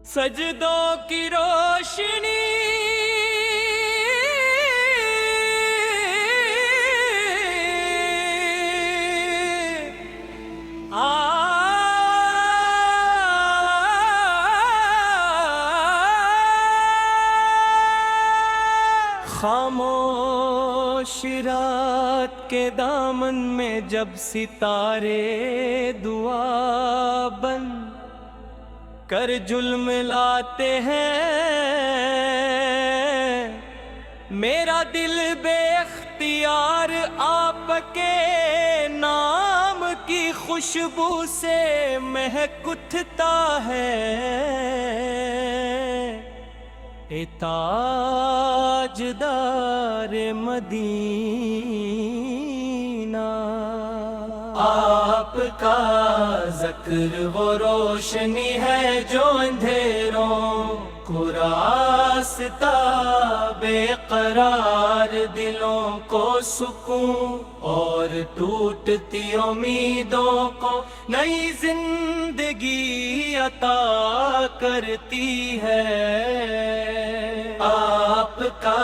سجدوں کی روشنی خاموش رات کے دامن میں جب ستارے دعا بن کر جلم لاتے ہیں، میرا دل بے اختیار آپ کے نام کی خوشبو سے مہک اٹھتا ہے۔ اے تاجدار مدینہ، آپ کا ذکر وہ روشنی ہے جو اندھیروں کو راستہ، بے قرار دلوں کو سکون اور ٹوٹتی امیدوں کو نئی زندگی عطا کرتی ہے۔ آپ کا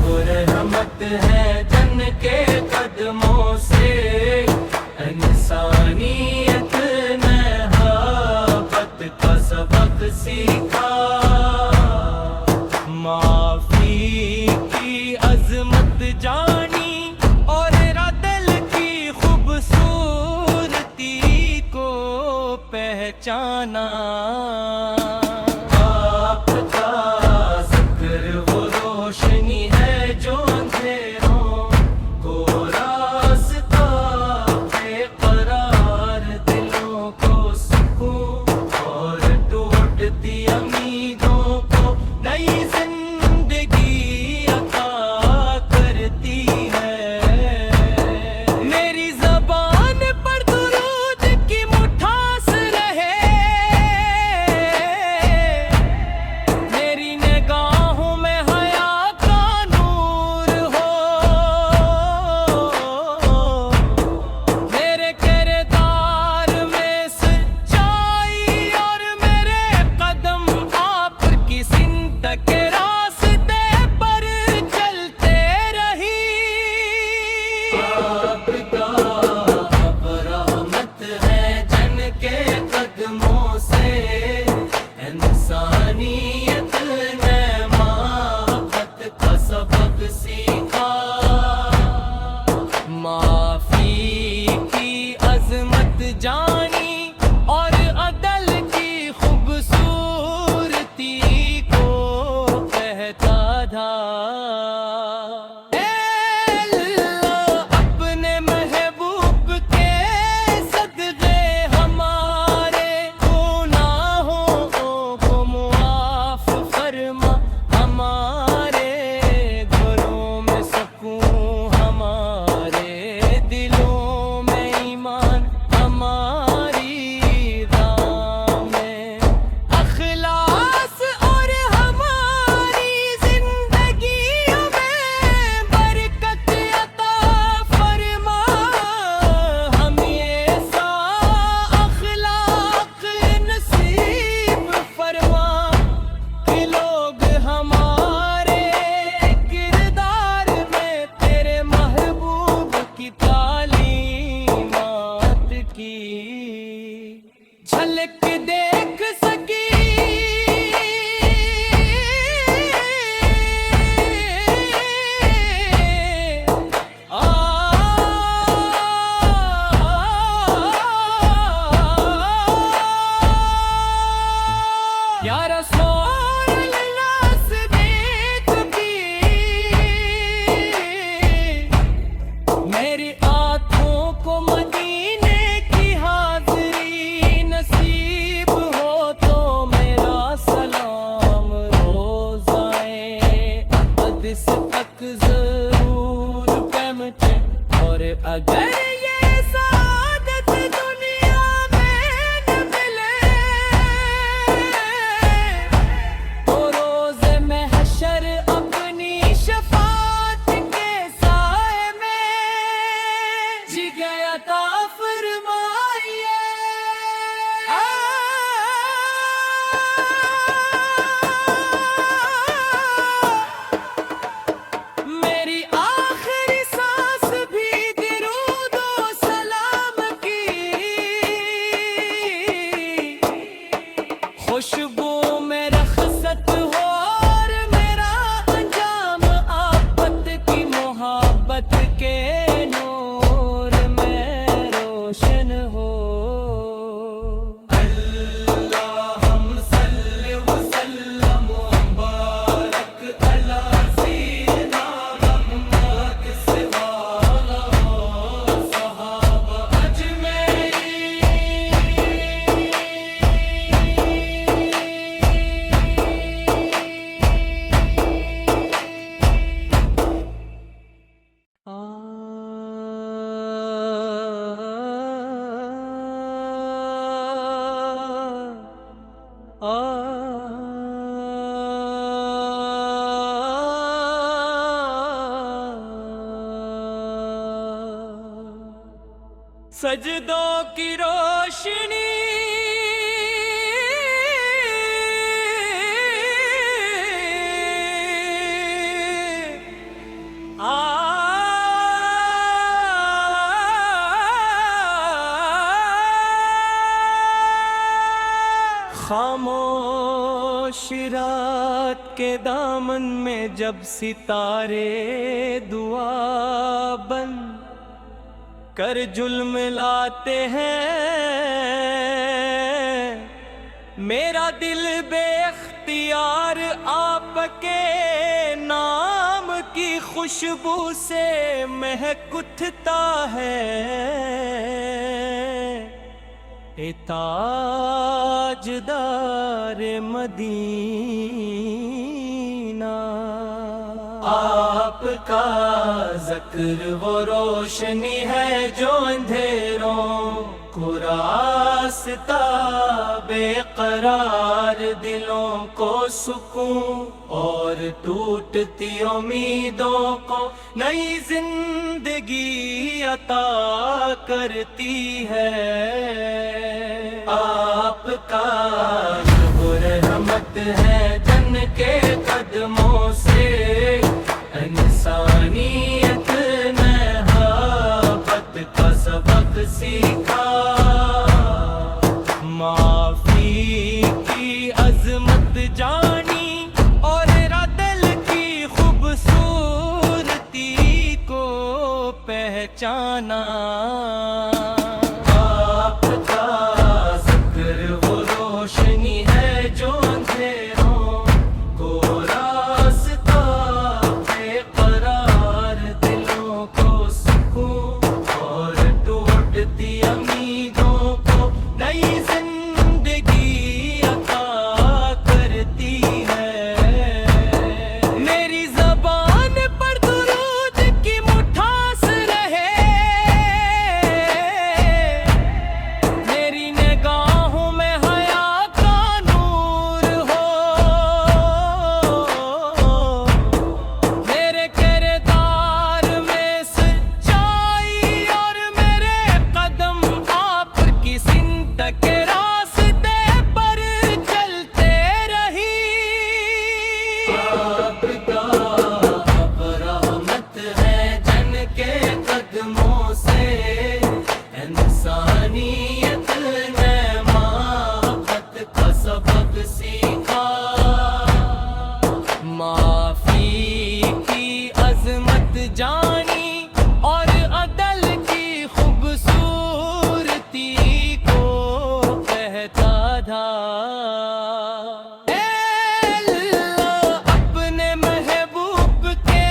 وہ رحمت ہے جن کے قدموں سے انسانیت نے محبت کا سبق سیکھا، معافی کی عظمت جانی اور عدل کی خوبصورتی کو پہچانا۔ آپ کا ذکر وہ روشنی ہے جو اندھیروں کو راستہ، بے قرار دلوں کو سکون اور ٹوٹتی امیدوں کو نئی زندگی عطا کرتی ہے۔ میری زبان پر درود کی مٹھاس رہے، میری نگاہوں میں حیا کا نور ہو، میرے کردار میں سچائی اور میرے قدم آپ کی سمت کے راستے پر چلتے رہی۔ آپ کا اب رحمت ہے جن کے قدموں سے انسانیت نے محبت کا سبق سیکھا، معافی کی عظمت جانی اور عدل کی خوبصورتی کو کہتا تھا۔ اے اللہ اپنے محبوب کے صدقے ہمارے گناہوں کو معاف فرما، ہمارے گھروں میں سکون، ہمارے دلوں میں ایمان، ہماری راہ میں اخلاص اور ہماری زندگیوں میں برکت عطا فرما۔ ہم ایسا اخلاق نصیب فرما کہ لوگ ہمارے کردار میں تیرے محبوب کی تعلیمات کی جھلک دیکھ سکی۔ یا رسول اللہ صدیق کی میری آنکھوں کو مدینے کی حاضری نصیب سجدوں کی روشنی خاموش رات کے دامن میں جب ستارے دعا بن کر جلم لاتے ہیں، میرا دل بے اختیار آپ کے نام کی خوشبو سے مہک اٹھتا ہے۔ اے تاجدار مدینہ، آپ کا ذکر وہ روشنی ہے جو اندھیروں کو راستہ، بے قرار دلوں کو سکون اور ٹوٹتی امیدوں کو نئی زندگی عطا کرتی ہے۔ آپ کا وہ رحمت ہے جن کے قدموں سے انسانیت نے محبت کا سبق سیکھا، معافی کی عظمت جانی اور عدل کی خوبصورتی کو پہچانا۔ آپ کا ذکر وہ روشنی ہے جو اندھیروں کو راستہ، بے قرار دلوں کو سکون اور ٹوٹتی امیدوں کو نئی زندگی عطا کرتی ہے۔ میری زبان پر درود کی مٹھاس رہے، میری نگاہوں میں حیا کا نور ہو، میرے کردار میں سچائی اور میرے قدم آپ کی سمت کے راستے پر چلتے رہی۔ آپ کا رحمت ہے جن کے قدموں سے انسانیت نے محبت کا سبق سیکھا، معافی کی عظمت جانی اور عدل کی خوبصورتی کو کہتا تھا۔ اے اللہ اپنے محبوب کے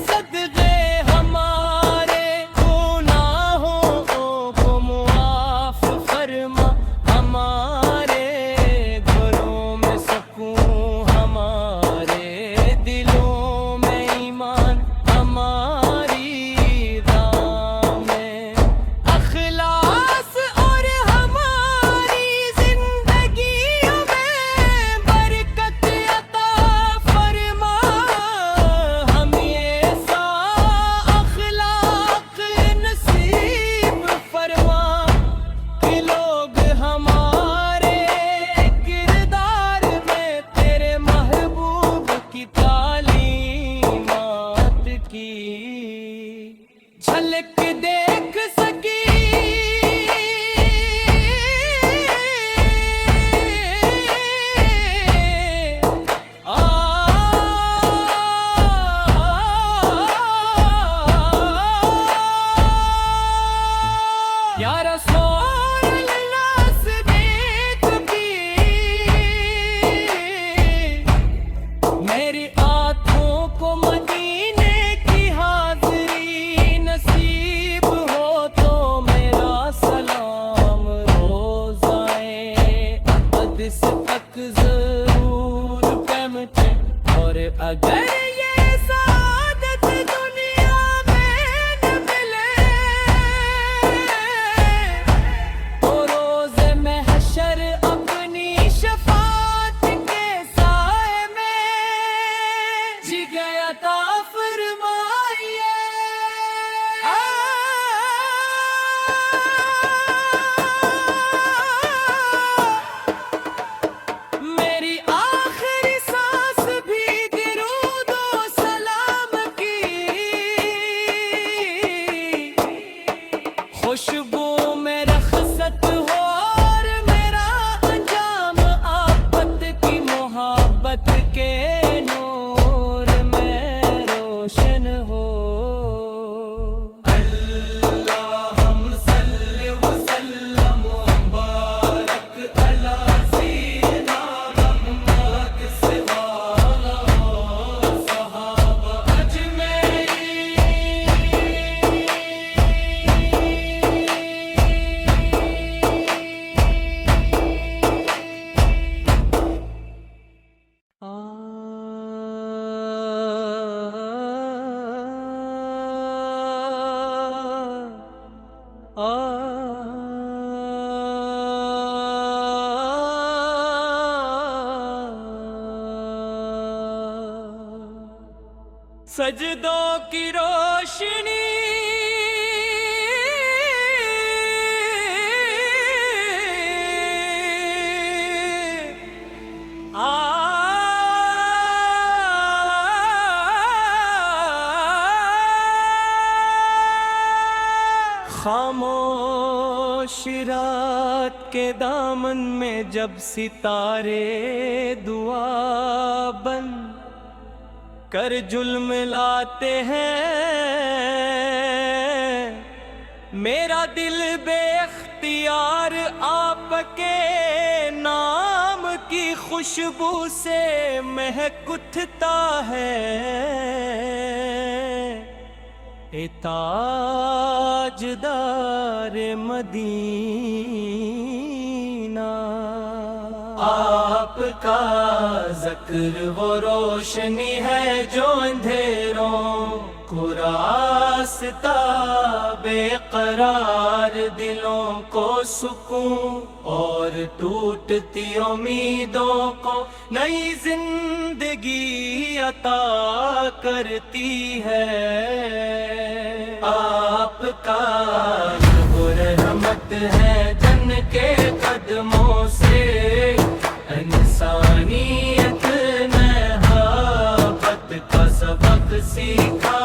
صدقے ہمارے گناہوں کو معاف فرما، ہمارے گھروں میں سکون، ہمارے دلوں میں ایمان، ہماری راہ میں اخلاص اور ہماری زندگیوں میں برکت عطا فرما، ہم ایسا اخلاق نصیب فرما کہ لوگ ہمارے کردار میں تیرے محبوب کی تعلیمات کی جھلک دیکھ سکی۔ یا رسول اللہ صدیق کی میری آنکھوں کو مدینے کی حاضری نصیب ہو تو میرا سلام روزائے قدس تک ضرور پہنچے، اور اگر یہ سعادت دنیا میں نہ ملے تو روز محشر اپنی شفاعت کے سائے میں جگہ عطا فرمائیے۔ سجدوں کی روشنی خاموش رات کے دامن میں جب ستارے دعا بن کر جلم لاتے ہیں، میرا دل بے اختیار آپ کے نام کی خوشبو سے مہک اٹھتا ہے۔ اے تاجدار مدینہ، آپ کا ذکر وہ روشنی ہے جو اندھیروں کو راستہ، بے قرار دلوں کو سکون اور ٹوٹتی امیدوں کو نئی زندگی عطا کرتی ہے۔ آپ کا وہ رحمت ہے جن کے قدموں سے انسانیت نے محبت کا سبق سیکھا،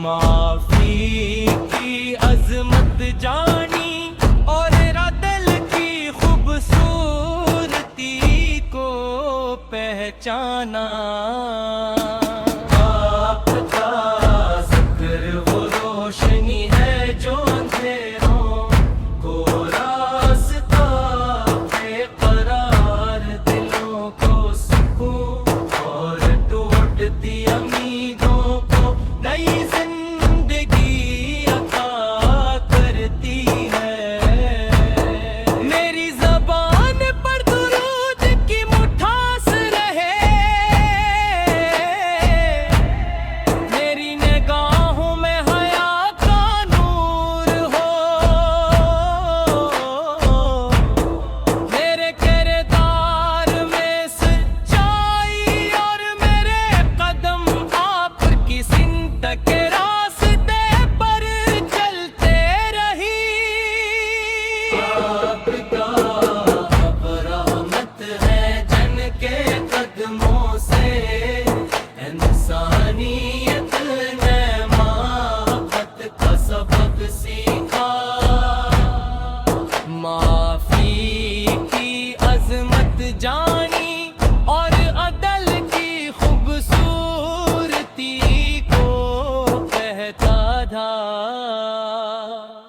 معافی کی عظمت جانی اور عدل کی خوبصورتی کو پہچانا۔ آپ کا ذکر وہ روشنی ہے جو اندھیروں کو راستہ، بے قرار دلوں کو سکون اور ٹوٹتی امیدوں کو نئی زندگی عطا کرتی ہے۔ میری زبان پر درود کی مٹھاس رہے، میری نگاہوں میں حیا کا نور ہو، میرے کردار میں سچائی اور میرے قدم آپ کی سمت کے راستے پر چلتے رہی۔ آپ کا رحمت ہے جن کے قدموں سے انسانیت نے محبت کا سبق سیکھا، معافی کی عظمت جانی اور عدل کی خوبصورتی کو کہتا تھا۔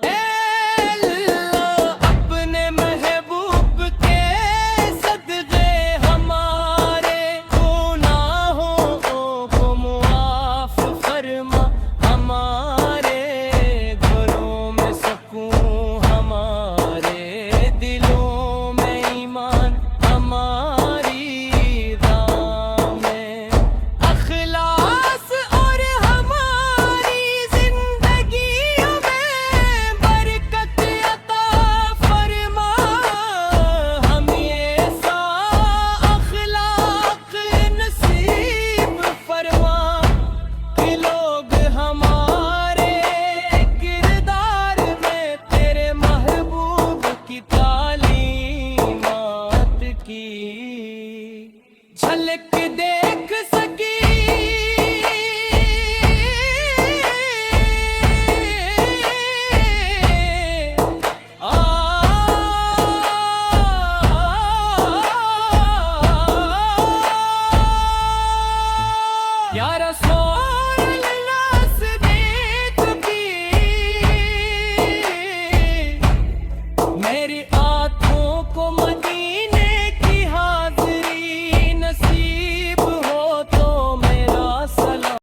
اے اللہ اپنے محبوب کے صدقے ہمارے گناہوں کو معاف فرما، ہمارے گھروں میں سکون، ہمارے دلوں میں ایمان، ہماری راہ میں اخلاص اور ہماری زندگیوں میں برکت عطا فرما۔ ہم ایسا اخلاق نصیب فرما کہ لوگ ہمارے کردار میں تیرے محبوب کی تعلیمات کی جھلک دیکھ سکی۔ یا رسول اللہ صدیق کی میری